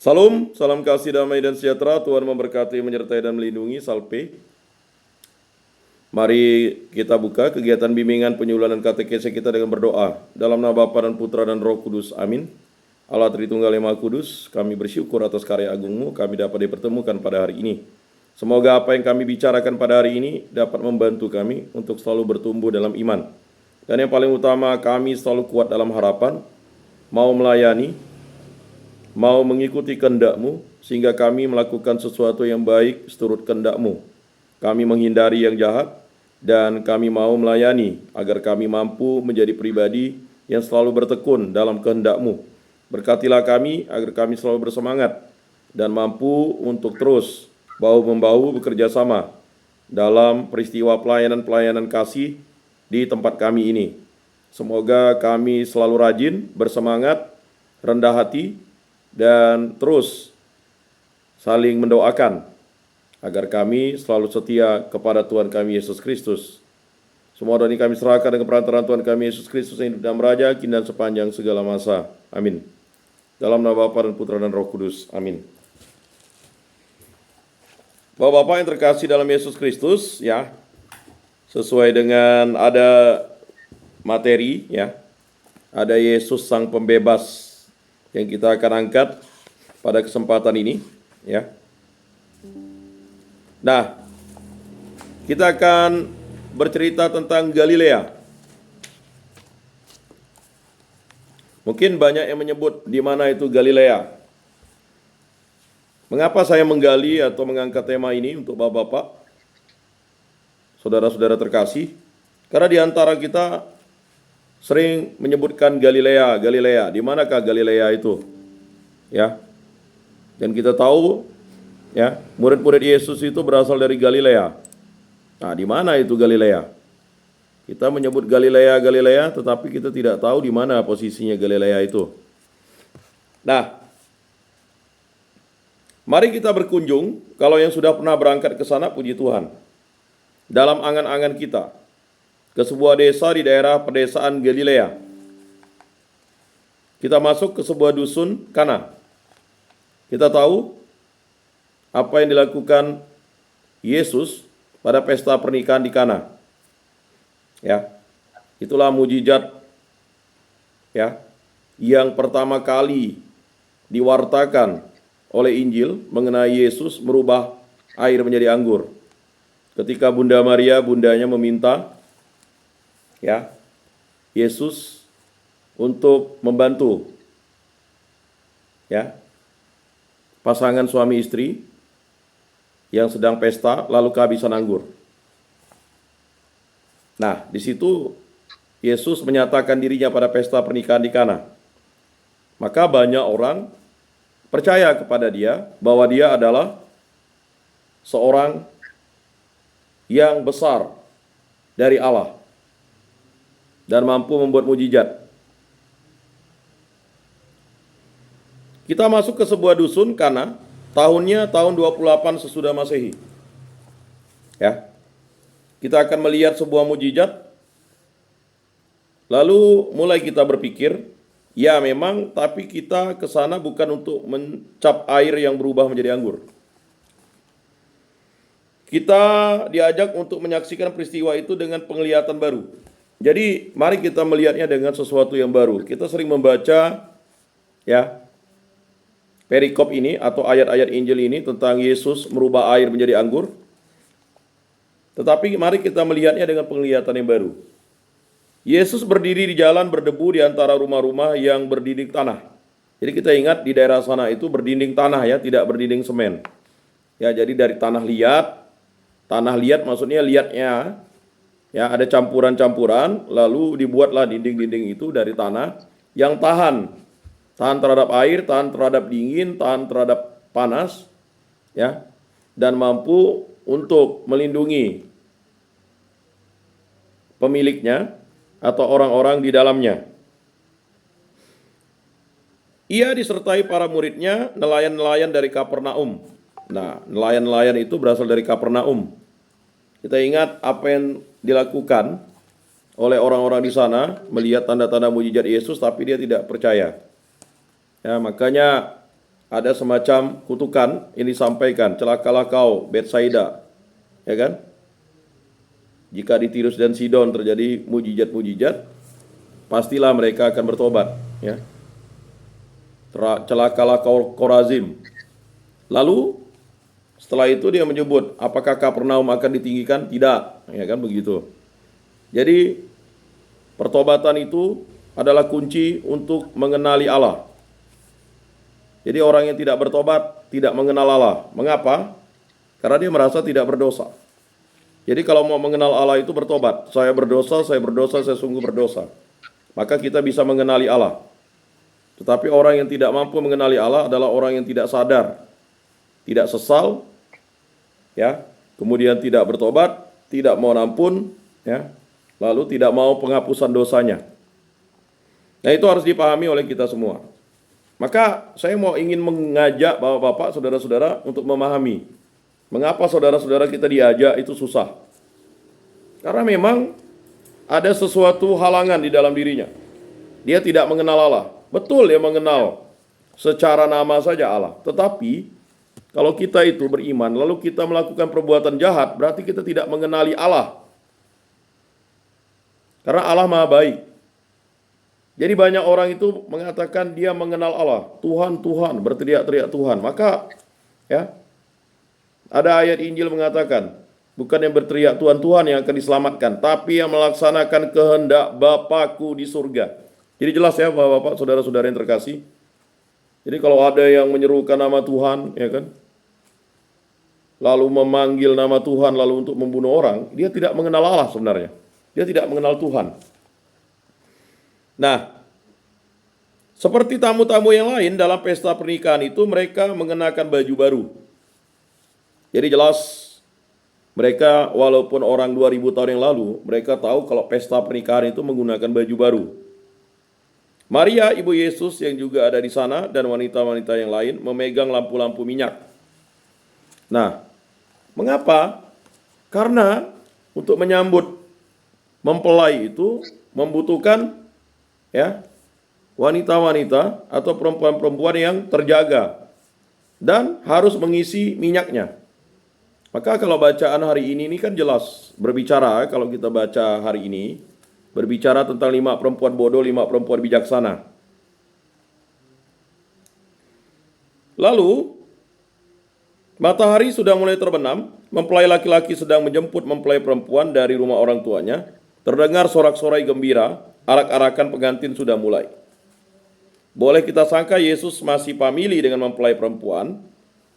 Salam, salam kasih damai dan sejahtera. Tuhan memberkati, menyertai dan melindungi. Salpe. Mari kita buka kegiatan bimbingan penyuluhan katekese kita dengan berdoa. Dalam nama Bapa dan Putra dan Roh Kudus. Amin. Allah Tritunggal yang Maha Kudus, kami bersyukur atas karya agung-Mu, kami dapat dipertemukan pada hari ini. Semoga apa yang kami bicarakan pada hari ini dapat membantu kami untuk selalu bertumbuh dalam iman. Dan yang paling utama, kami selalu kuat dalam harapan, mau melayani, mau mengikuti kehendak-Mu, sehingga kami melakukan sesuatu yang baik seturut kehendak-Mu. Kami menghindari yang jahat, dan kami mau melayani, agar kami mampu menjadi pribadi yang selalu bertekun dalam kehendak-Mu. Berkatilah kami, agar kami selalu bersemangat, dan mampu untuk terus bahu-membahu bekerja sama dalam peristiwa pelayanan-pelayanan kasih di tempat kami ini. Semoga kami selalu rajin, bersemangat, rendah hati, dan terus saling mendoakan agar kami selalu setia kepada Tuhan kami Yesus Kristus. Semua doa ini kami serahkan dengan perantaraan Tuhan kami Yesus Kristus yang hidup dan meraja kini dan sepanjang segala masa. Amin. Dalam nama Bapa dan Putra dan Roh Kudus. Amin. Bapak-bapak yang terkasih dalam Yesus Kristus, ya, sesuai dengan ada materi, ya, ada Yesus Sang Pembebas yang kita akan angkat pada kesempatan ini, ya. Nah, kita akan bercerita tentang Galilea. Mungkin banyak yang menyebut di mana itu Galilea. Mengapa saya menggali atau mengangkat tema ini untuk Bapak-bapak, saudara-saudara terkasih? Karena di antara kita sering menyebutkan Galilea, Galilea. Di manakah Galilea itu? Ya. Dan kita tahu, ya, murid-murid Yesus itu berasal dari Galilea. Nah, di mana itu Galilea? Kita menyebut Galilea, Galilea, tetapi kita tidak tahu di mana posisinya Galilea itu. Nah, mari kita berkunjung, kalau yang sudah pernah berangkat ke sana, puji Tuhan. Dalam angan-angan kita, ke sebuah desa di daerah pedesaan Galilea. Kita masuk ke sebuah dusun Kana. Kita tahu apa yang dilakukan Yesus pada pesta pernikahan di Kana. Ya, itulah mujizat, ya, yang pertama kali diwartakan oleh Injil mengenai Yesus merubah air menjadi anggur. Ketika Bunda Maria, bundanya meminta, ya, Yesus untuk membantu, ya, pasangan suami istri yang sedang pesta lalu kehabisan anggur. Nah, di situ Yesus menyatakan dirinya pada pesta pernikahan di Kana. Maka banyak orang percaya kepada dia bahwa dia adalah seorang yang besar dari Allah dan mampu membuat mujizat. Kita masuk ke sebuah dusun Kana, tahunnya tahun 28 sesudah Masehi. Ya. Kita akan melihat sebuah mujizat. Lalu mulai kita berpikir, ya memang, tapi kita ke sana bukan untuk mencap air yang berubah menjadi anggur. Kita diajak untuk menyaksikan peristiwa itu dengan penglihatan baru. Jadi mari kita melihatnya dengan sesuatu yang baru. Kita sering membaca, ya, perikop ini atau ayat-ayat Injil ini tentang Yesus merubah air menjadi anggur. Tetapi mari kita melihatnya dengan penglihatan yang baru. Yesus berdiri di jalan berdebu di antara rumah-rumah yang berdinding tanah. Jadi kita ingat di daerah sana itu berdinding tanah, ya, tidak berdinding semen. Ya, jadi dari tanah liat maksudnya liatnya, ya, ada campuran-campuran, lalu dibuatlah dinding-dinding itu dari tanah yang tahan terhadap air, tahan terhadap dingin, tahan terhadap panas, ya, dan mampu untuk melindungi pemiliknya atau orang-orang di dalamnya. Ia disertai para muridnya, nelayan-nelayan dari Kapernaum. Nah, nelayan-nelayan itu berasal dari Kapernaum. Kita ingat apa yang dilakukan oleh orang-orang di sana, melihat tanda-tanda mujizat Yesus, tapi dia tidak percaya. Ya, makanya ada semacam kutukan ini disampaikan, celakalah kau Betsaida, ya kan? Jika di Tirus dan Sidon terjadi mujizat-mujizat, pastilah mereka akan bertobat, ya. Celakalah kau Korazim. Lalu setelah itu dia menyebut, apakah Kapernaum akan ditinggikan? Tidak, ya kan begitu. Jadi pertobatan itu adalah kunci untuk mengenali Allah. Jadi orang yang tidak bertobat tidak mengenal Allah. Mengapa? Karena dia merasa tidak berdosa. Jadi kalau mau mengenal Allah itu bertobat. Saya berdosa, saya sungguh berdosa. Maka kita bisa mengenali Allah. Tetapi orang yang tidak mampu mengenali Allah adalah orang yang tidak sadar, tidak sesal, ya, kemudian tidak bertobat, tidak mau ampun, ya, lalu tidak mau penghapusan dosanya. Nah, itu harus dipahami oleh kita semua. Maka saya ingin mengajak bapak-bapak, saudara-saudara untuk memahami mengapa saudara-saudara kita diajak itu susah. Karena memang ada sesuatu halangan di dalam dirinya. Dia tidak mengenal Allah. Betul dia mengenal secara nama saja Allah. Tetapi kalau kita itu beriman lalu kita melakukan perbuatan jahat, berarti kita tidak mengenali Allah. Karena Allah Maha Baik. Jadi banyak orang itu mengatakan dia mengenal Allah. Tuhan, Tuhan, berteriak-teriak Tuhan. Maka ya, ada ayat Injil mengatakan, bukan yang berteriak Tuhan, Tuhan yang akan diselamatkan, tapi yang melaksanakan kehendak Bapakku di surga. Jadi jelas ya Bapak-bapak, saudara-saudara yang terkasih. Jadi kalau ada yang menyerukan nama Tuhan, ya kan, lalu memanggil nama Tuhan lalu untuk membunuh orang, dia tidak mengenal Allah sebenarnya. Dia tidak mengenal Tuhan. Nah, seperti tamu-tamu yang lain dalam pesta pernikahan itu mereka mengenakan baju baru. Jadi jelas mereka walaupun orang 2000 tahun yang lalu, mereka tahu kalau pesta pernikahan itu menggunakan baju baru. Maria, ibu Yesus yang juga ada di sana dan wanita-wanita yang lain memegang lampu-lampu minyak. Nah, mengapa? Karena untuk menyambut mempelai itu membutuhkan ya wanita-wanita atau perempuan-perempuan yang terjaga dan harus mengisi minyaknya. Maka kalau bacaan hari ini kan jelas berbicara, kalau kita baca hari ini berbicara tentang 5 perempuan bodoh, 5 perempuan bijaksana. Lalu matahari sudah mulai terbenam, mempelai laki-laki sedang menjemput mempelai perempuan dari rumah orang tuanya. Terdengar sorak-sorai gembira, arak-arakan pengantin sudah mulai. Boleh kita sangka Yesus masih famili dengan mempelai perempuan.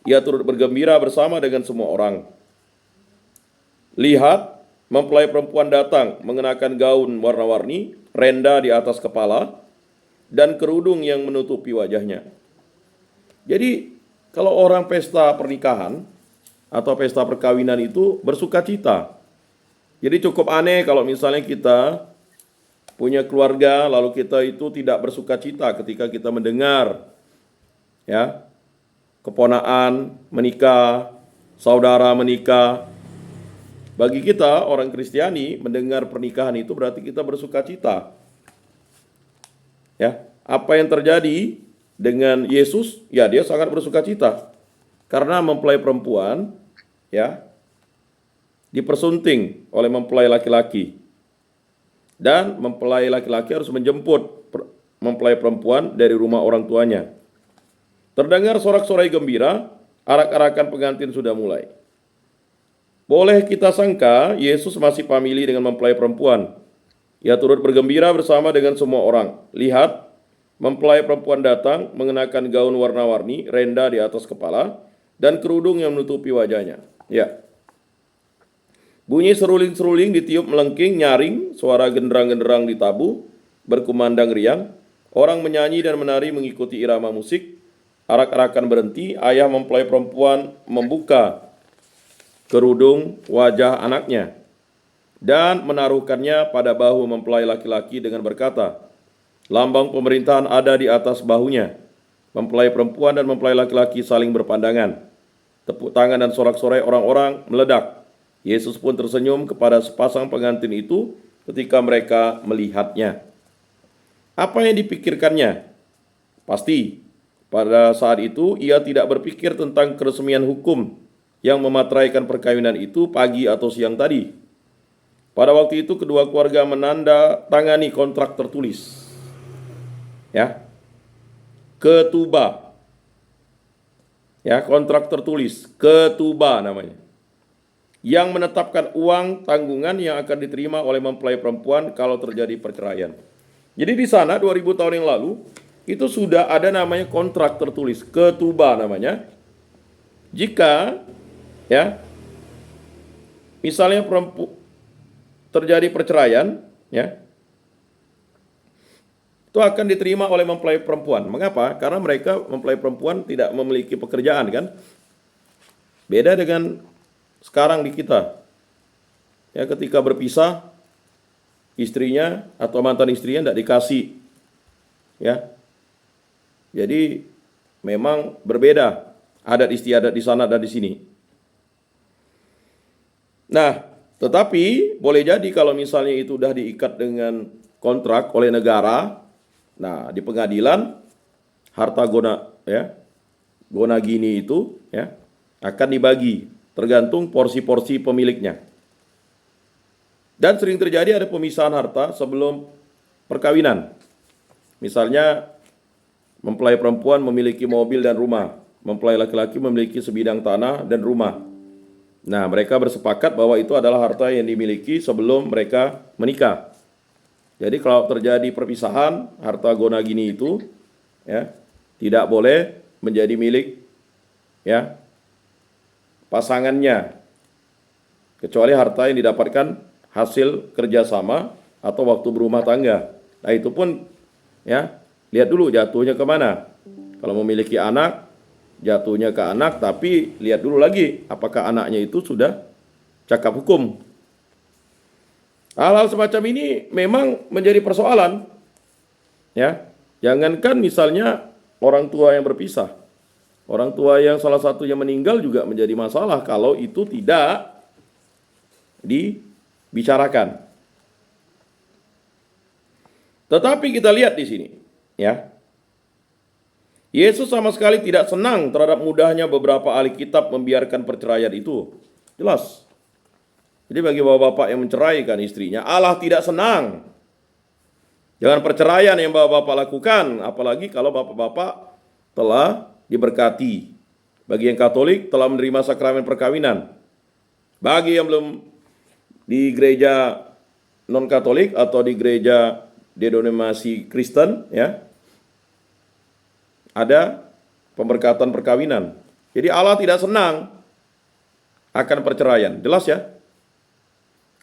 Ia turut bergembira bersama dengan semua orang. Lihat, mempelai perempuan datang mengenakan gaun warna-warni, renda di atas kepala, dan kerudung yang menutupi wajahnya. Jadi, kalau orang pesta pernikahan atau pesta perkawinan itu bersuka cita. Jadi cukup aneh kalau misalnya kita punya keluarga lalu kita itu tidak bersuka cita ketika kita mendengar ya keponaan menikah, saudara menikah. Bagi kita orang Kristiani mendengar pernikahan itu berarti kita bersuka cita. Ya, apa yang terjadi dengan Yesus? Ya, dia sangat bersuka cita. Karena mempelai perempuan ya dipersunting oleh mempelai laki-laki. Dan mempelai laki-laki harus menjemput mempelai perempuan dari rumah orang tuanya. Terdengar sorak-sorai gembira, arak-arakan pengantin sudah mulai. Boleh kita sangka Yesus masih famili dengan mempelai perempuan. Ia turut bergembira bersama dengan semua orang. Lihat, mempelai perempuan datang mengenakan gaun warna-warni, renda di atas kepala, dan kerudung yang menutupi wajahnya. Ya. Bunyi seruling-seruling ditiup melengking, nyaring, suara genderang-genderang ditabuh, berkumandang riang. Orang menyanyi dan menari mengikuti irama musik. Arak-arakan berhenti, ayah mempelai perempuan membuka kerudung wajah anaknya dan menaruhkannya pada bahu mempelai laki-laki dengan berkata, lambang pemerintahan ada di atas bahunya. Mempelai perempuan dan mempelai laki-laki saling berpandangan. Tepuk tangan dan sorak-sorai orang-orang meledak. Yesus pun tersenyum kepada sepasang pengantin itu ketika mereka melihatnya. Apa yang dipikirkannya? Pasti Pada saat itu ia tidak berpikir tentang keresmian hukum yang memateraikan perkawinan itu pagi atau siang tadi. Pada waktu itu kedua keluarga menandatangani kontrak tertulis. Ya. Ketubah. Ya, kontrak tertulis, ketubah namanya. Yang menetapkan uang tanggungan yang akan diterima oleh mempelai perempuan kalau terjadi perceraian. Jadi di sana 2000 tahun yang lalu itu sudah ada namanya kontrak tertulis, ketubah namanya. Jika ya misalnya terjadi perceraian, ya, itu akan diterima oleh mempelai perempuan. Mengapa? Karena mereka mempelai perempuan tidak memiliki pekerjaan, kan? Beda dengan sekarang di kita. Ya, ketika berpisah, istrinya atau mantan istrinya tidak dikasih. Ya. Jadi memang berbeda adat istiadat di sana dan di sini. Nah, tetapi boleh jadi kalau misalnya itu sudah diikat dengan kontrak oleh negara, nah di pengadilan harta gona gini itu ya akan dibagi tergantung porsi-porsi pemiliknya. Dan sering terjadi ada pemisahan harta sebelum perkawinan. Misalnya mempelai perempuan memiliki mobil dan rumah, mempelai laki-laki memiliki sebidang tanah dan rumah. Nah, mereka bersepakat bahwa itu adalah harta yang dimiliki sebelum mereka menikah. Jadi kalau terjadi perpisahan, harta gona gini itu ya tidak boleh menjadi milik ya pasangannya, kecuali harta yang didapatkan hasil kerjasama atau waktu berumah tangga. Nah, itu pun ya lihat dulu jatuhnya kemana. Kalau memiliki anak, jatuhnya ke anak, tapi lihat dulu lagi apakah anaknya itu sudah cakap hukum. Hal-hal semacam ini memang menjadi persoalan. Ya, jangankan misalnya orang tua yang berpisah. Orang tua yang salah satunya meninggal juga menjadi masalah kalau itu tidak dibicarakan. Tetapi kita lihat di sini, ya. Yesus sama sekali tidak senang terhadap mudahnya beberapa ahli kitab membiarkan perceraian itu. Jelas. Jadi bagi bapak-bapak yang menceraikan istrinya, Allah tidak senang. Jangan perceraian yang bapak-bapak lakukan, apalagi kalau bapak-bapak telah diberkati. Bagi yang Katolik telah menerima sakramen perkawinan. Bagi yang belum di gereja non-Katolik atau di gereja denominasi Kristen, ya, ada pemberkatan perkawinan. Jadi Allah tidak senang akan perceraian. Jelas ya?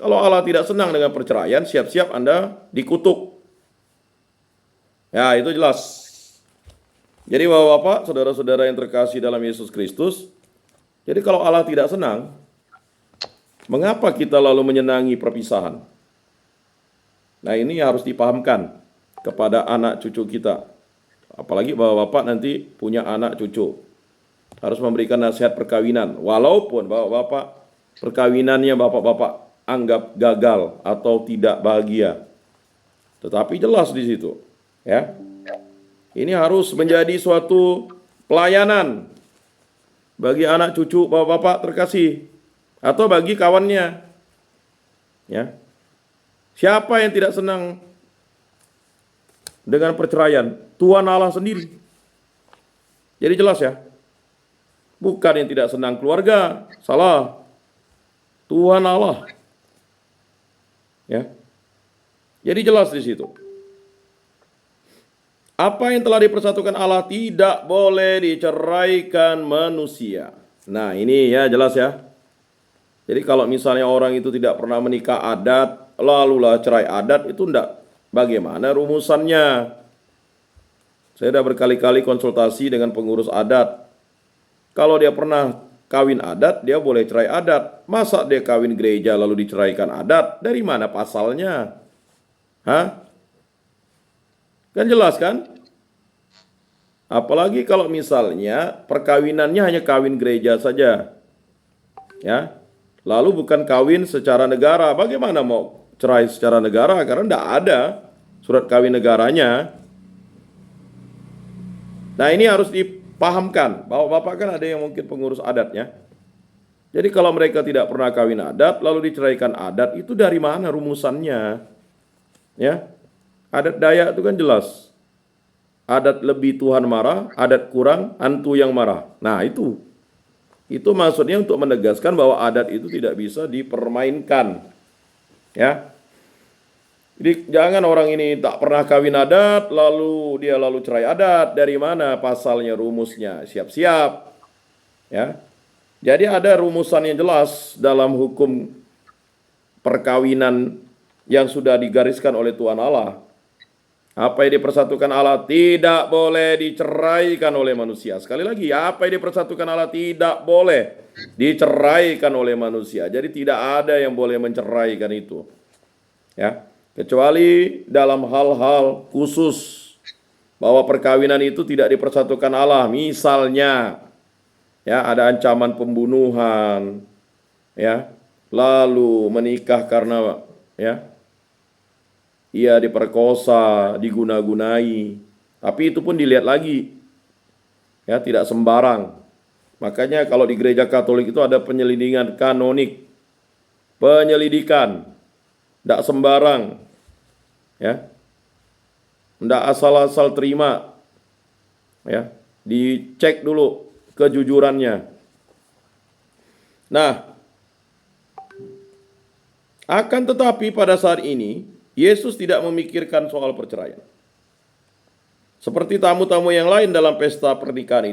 Kalau Allah tidak senang dengan perceraian, siap-siap Anda dikutuk. Ya, itu jelas. Jadi bapak-bapak, saudara-saudara yang terkasih dalam Yesus Kristus, jadi kalau Allah tidak senang, mengapa kita lalu menyenangi perpisahan? Nah, ini harus dipahamkan kepada anak cucu kita. Apalagi bapak-bapak nanti punya anak cucu. Harus memberikan nasihat perkawinan. Walaupun bapak-bapak perkawinannya bapak-bapak anggap gagal atau tidak bahagia. Tetapi jelas di situ, ya. Ini harus menjadi suatu pelayanan bagi anak cucu bapak-bapak terkasih atau bagi kawannya. Ya. Siapa yang tidak senang dengan perceraian? Tuhan Allah sendiri. Jadi jelas ya. Bukan yang tidak senang keluarga, salah. Tuhan Allah. Ya. Jadi jelas di situ. Apa yang telah dipersatukan Allah tidak boleh diceraikan manusia. Nah, ini ya jelas ya. Jadi kalau misalnya orang itu tidak pernah menikah adat, lalulah cerai adat, itu enggak. Bagaimana rumusannya? Saya sudah berkali-kali konsultasi dengan pengurus adat. Kalau dia pernah kawin adat, dia boleh cerai adat. Masa dia kawin gereja lalu diceraikan adat? Dari mana pasalnya? Hah? Kan jelas kan? Apalagi kalau misalnya perkawinannya hanya kawin gereja saja. Ya. Lalu bukan kawin secara negara. Bagaimana mau cerai secara negara? Karena tidak ada surat kawin negaranya. Nah, ini harus dipahamkan bahwa Bapak kan ada yang mungkin pengurus adatnya. Jadi kalau mereka tidak pernah kawin adat lalu diceraikan adat, itu dari mana rumusannya? Ya. Adat Dayak itu kan jelas. Adat lebih Tuhan marah, adat kurang hantu yang marah. Nah, itu maksudnya untuk menegaskan bahwa adat itu tidak bisa dipermainkan. Ya. Jadi jangan orang ini tak pernah kawin adat, lalu dia cerai adat. Dari mana pasalnya, rumusnya? Siap-siap. Ya. Jadi ada rumusan yang jelas dalam hukum perkawinan yang sudah digariskan oleh Tuhan Allah. Apa yang dipersatukan Allah tidak boleh diceraikan oleh manusia. Sekali lagi, apa yang dipersatukan Allah tidak boleh diceraikan oleh manusia. Jadi tidak ada yang boleh menceraikan itu. Ya. Kecuali dalam hal-hal khusus bahwa perkawinan itu tidak dipersatukan Allah. Misalnya, ya, ada ancaman pembunuhan, ya, lalu menikah karena, ya, ia diperkosa, diguna-gunai. Tapi itu pun dilihat lagi, ya, tidak sembarang. Makanya kalau di gereja Katolik itu ada penyelidikan kanonik, penyelidikan. Tidak sembarang, ya, tidak asal-asal terima, ya, dicek dulu kejujurannya. Nah, akan tetapi pada saat ini Yesus tidak memikirkan soal perceraian. Seperti tamu-tamu yang lain dalam pesta pernikahan